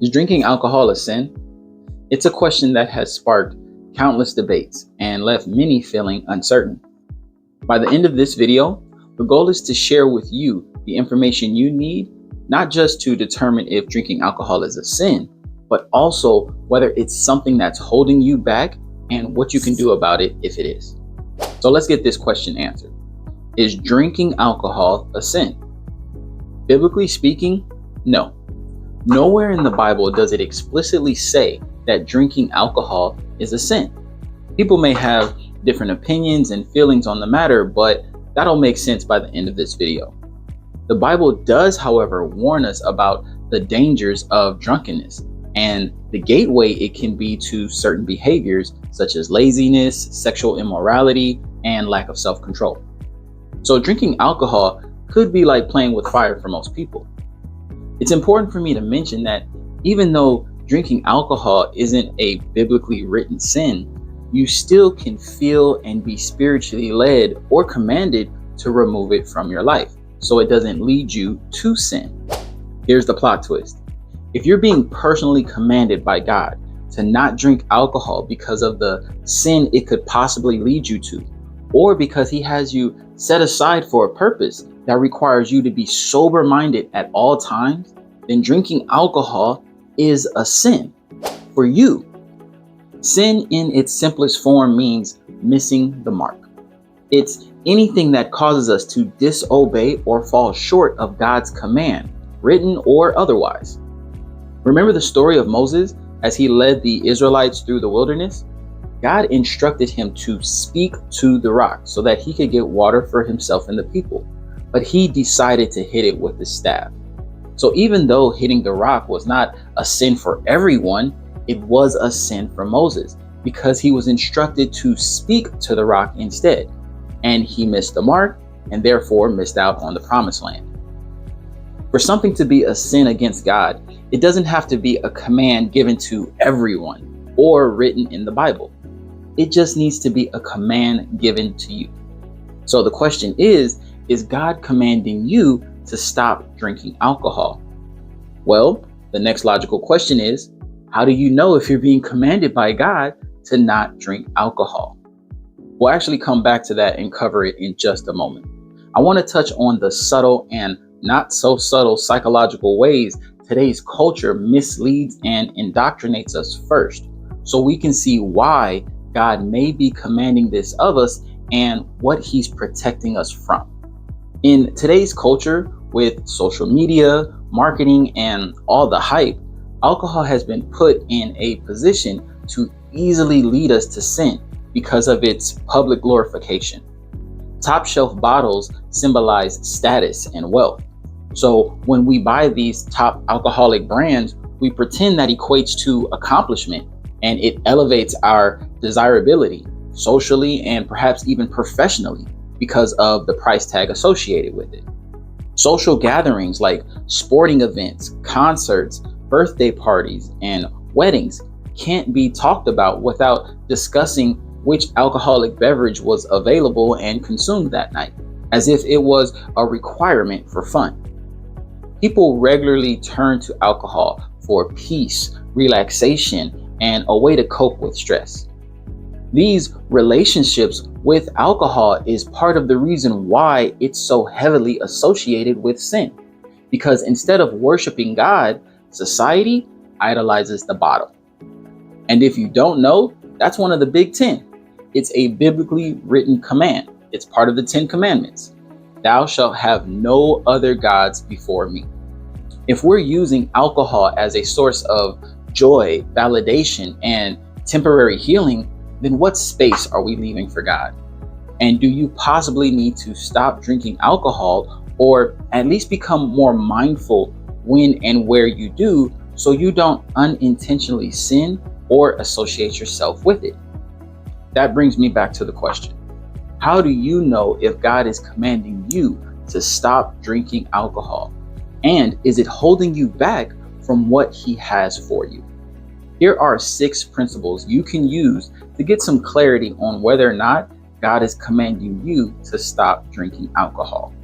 Is drinking alcohol a sin? It's a question that has sparked countless debates and left many feeling uncertain. By the end of this video, the goal is to share with you the information you need, not just to determine if drinking alcohol is a sin, but also whether it's something that's holding you back and what you can do about it if it is. So let's get this question answered. Is drinking alcohol a sin? Biblically speaking, no. Nowhere in the Bible does it explicitly say that drinking alcohol is a sin. People may have different opinions and feelings on the matter, but that'll make sense by the end of this video. The Bible does, however, warn us about the dangers of drunkenness and the gateway it can be to certain behaviors such as laziness, sexual immorality, and lack of self-control. So drinking alcohol could be like playing with fire for most people. It's important for me to mention that even though drinking alcohol isn't a biblically written sin, you still can feel and be spiritually led or commanded to remove it from your life so it doesn't lead you to sin. Here's the plot twist. If you're being personally commanded by God to not drink alcohol because of the sin it could possibly lead you to, or because he has you set aside for a purpose that requires you to be sober-minded at all times, then drinking alcohol is a sin for you. Sin in its simplest form means missing the mark. It's anything that causes us to disobey or fall short of God's command, written or otherwise. Remember the story of Moses as he led the Israelites through the wilderness? God instructed him to speak to the rock so that he could get water for himself and the people, but he decided to hit it with his staff. So even though hitting the rock was not a sin for everyone, it was a sin for Moses because he was instructed to speak to the rock instead, and he missed the mark and therefore missed out on the promised land. For something to be a sin against God, it doesn't have to be a command given to everyone or written in the Bible. It just needs to be a command given to you. So the question is God commanding you to stop drinking alcohol? Well, the next logical question is, how do you know if you're being commanded by God to not drink alcohol? We'll actually come back to that and cover it in just a moment. I want to touch on the subtle and not so subtle psychological ways today's culture misleads and indoctrinates us first, so we can see why God may be commanding this of us and what he's protecting us from. In today's culture, with social media, marketing, and all the hype, alcohol has been put in a position to easily lead us to sin because of its public glorification. Top shelf bottles symbolize status and wealth. So when we buy these top alcoholic brands, we pretend that equates to accomplishment and it elevates our desirability socially and perhaps even professionally because of the price tag associated with it. Social gatherings like sporting events, concerts, birthday parties, and weddings can't be talked about without discussing which alcoholic beverage was available and consumed that night, as if it was a requirement for fun. People regularly turn to alcohol for peace, relaxation, and a way to cope with stress. These relationships with alcohol is part of the reason why it's so heavily associated with sin. Because instead of worshiping God, society idolizes the bottle. And if you don't know, that's one of the big 10. It's a biblically written command. It's part of the 10 commandments. Thou shalt have no other gods before me. If we're using alcohol as a source of joy, validation, and temporary healing, then what space are we leaving for God? And do you possibly need to stop drinking alcohol or at least become more mindful when and where you do so you don't unintentionally sin or associate yourself with it? That brings me back to the question. How do you know if God is commanding you to stop drinking alcohol? And is it holding you back from what he has for you? Here are 6 principles you can use to get some clarity on whether or not God is commanding you to stop drinking alcohol.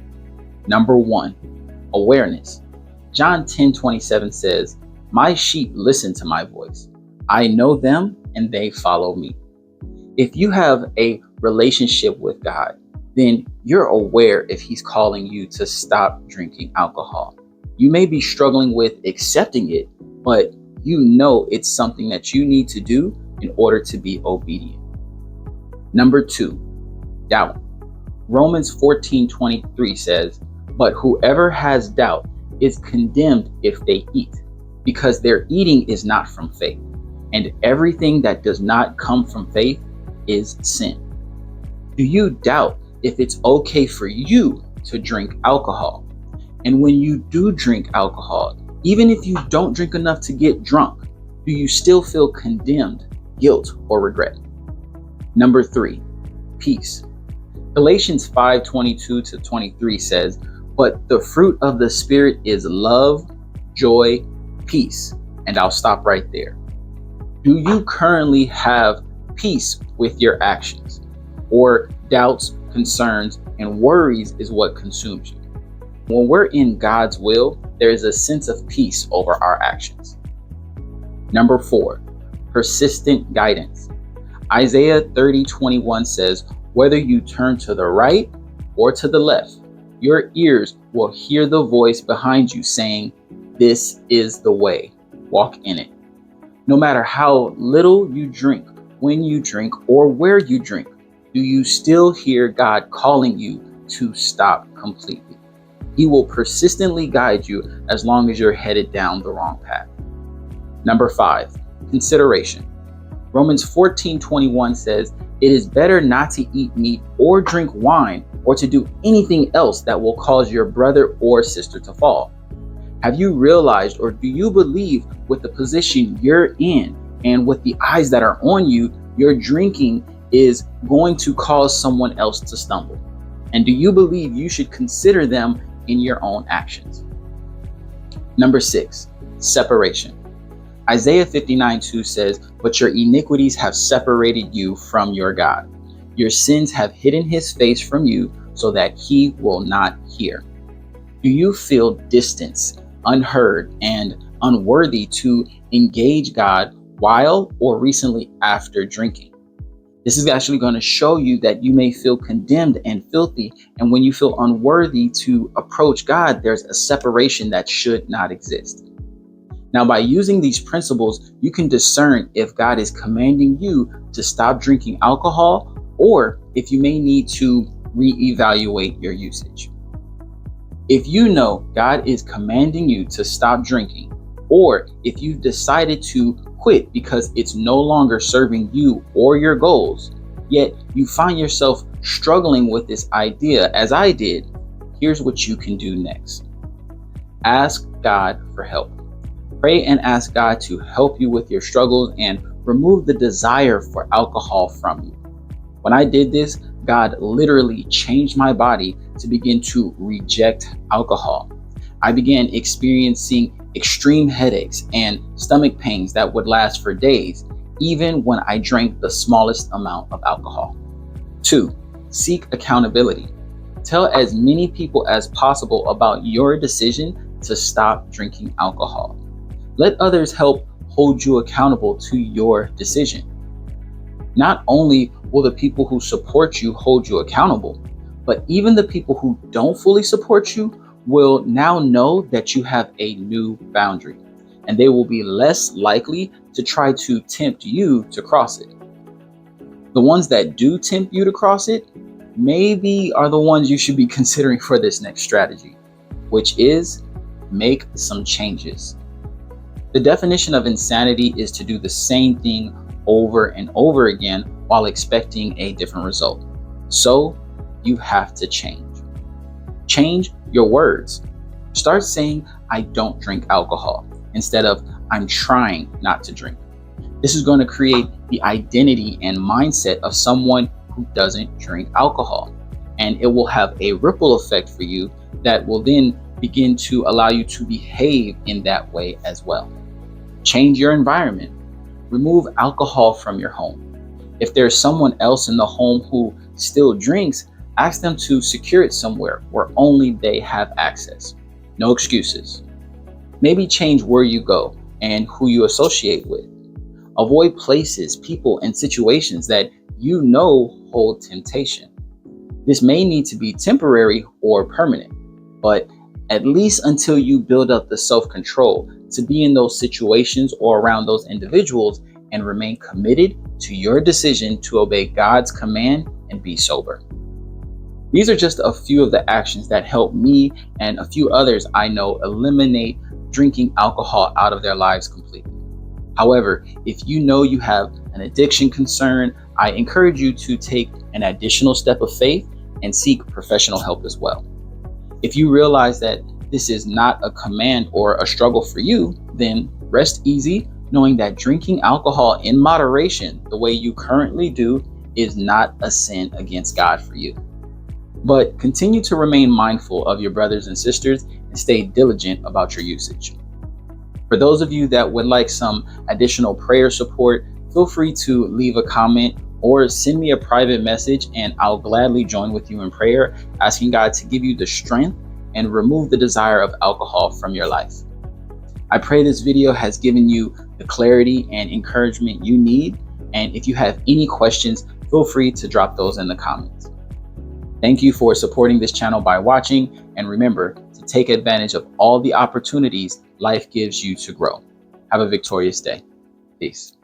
Number 1, awareness. John 10:27 says, My sheep listen to my voice. I know them and they follow me. If you have a relationship with God, then you're aware if He's calling you to stop drinking alcohol. You may be struggling with accepting it, but you know it's something that you need to do in order to be obedient. Number 2, doubt. Romans 14:23 says, "But whoever has doubt is condemned if they eat, because their eating is not from faith. And everything that does not come from faith is sin." Do you doubt if it's okay for you to drink alcohol? And when you do drink alcohol, even if you don't drink enough to get drunk, do you still feel condemned, guilt, or regret? Number 3, peace. Galatians 5:22-23 says, "But the fruit of the Spirit is love, joy, peace." And I'll stop right there. Do you currently have peace with your actions? Or doubts, concerns, and worries is what consumes you? When we're in God's will, there is a sense of peace over our actions. Number 4, persistent guidance. Isaiah 30:21 says, "Whether you turn to the right or to the left, your ears will hear the voice behind you saying, 'This is the way, walk in it.'" No matter how little you drink, when you drink, or where you drink, do you still hear God calling you to stop completely? He will persistently guide you as long as you're headed down the wrong path. Number 5, consideration. Romans 14:21 says, "It is better not to eat meat or drink wine or to do anything else that will cause your brother or sister to fall." Have you realized, or do you believe with the position you're in and with the eyes that are on you, your drinking is going to cause someone else to stumble? And do you believe you should consider them in your own actions? Number 6, separation. Isaiah 59:2 says, "But your iniquities have separated you from your God. Your sins have hidden His face from you so that He will not hear." Do you feel distance, unheard, and unworthy to engage God while or recently after drinking? This is actually going to show you that you may feel condemned and filthy, and when you feel unworthy to approach God, there's a separation that should not exist. Now, by using these principles, you can discern if God is commanding you to stop drinking alcohol, or if you may need to reevaluate your usage. If you know God is commanding you to stop drinking, or if you've decided to quit because it's no longer serving you or your goals, yet you find yourself struggling with this idea as I did, here's what you can do next. Ask God for help. Pray and ask God to help you with your struggles and remove the desire for alcohol from you. When I did this, God literally changed my body to begin to reject alcohol. I began experiencing extreme headaches and stomach pains that would last for days, even when I drank the smallest amount of alcohol. 2, seek accountability. Tell as many people as possible about your decision to stop drinking alcohol. Let others help hold you accountable to your decision. Not only will the people who support you hold you accountable, but even the people who don't fully support you will now know that you have a new boundary, and they will be less likely to try to tempt you to cross it. The ones that do tempt you to cross it maybe are the ones you should be considering for this next strategy, which is make some changes. The definition of insanity is to do the same thing over and over again while expecting a different result. So you have to change. Change your words. Start saying, "I don't drink alcohol," instead of "I'm trying not to drink." This is going to create the identity and mindset of someone who doesn't drink alcohol. And it will have a ripple effect for you that will then begin to allow you to behave in that way as well. Change your environment. Remove alcohol from your home. If there's someone else in the home who still drinks, ask them to secure it somewhere where only they have access. No excuses. Maybe change where you go. and who you associate with. Avoid places, people, and situations that you know hold temptation. This may need to be temporary or permanent, but at least until you build up the self-control to be in those situations or around those individuals and remain committed to your decision to obey God's command and be sober. These are just a few of the actions that help me and a few others I know eliminate drinking alcohol out of their lives completely. However, if you know you have an addiction concern, I encourage you to take an additional step of faith and seek professional help as well. If you realize that this is not a command or a struggle for you, then rest easy knowing that drinking alcohol in moderation, the way you currently do, is not a sin against God for you. But continue to remain mindful of your brothers and sisters and stay diligent about your usage. For those of you that would like some additional prayer support, feel free to leave a comment or send me a private message and I'll gladly join with you in prayer, asking God to give you the strength and remove the desire of alcohol from your life. I pray this video has given you the clarity and encouragement you need. And if you have any questions, feel free to drop those in the comments. Thank you for supporting this channel by watching, and remember to take advantage of all the opportunities life gives you to grow. Have a victorious day. Peace.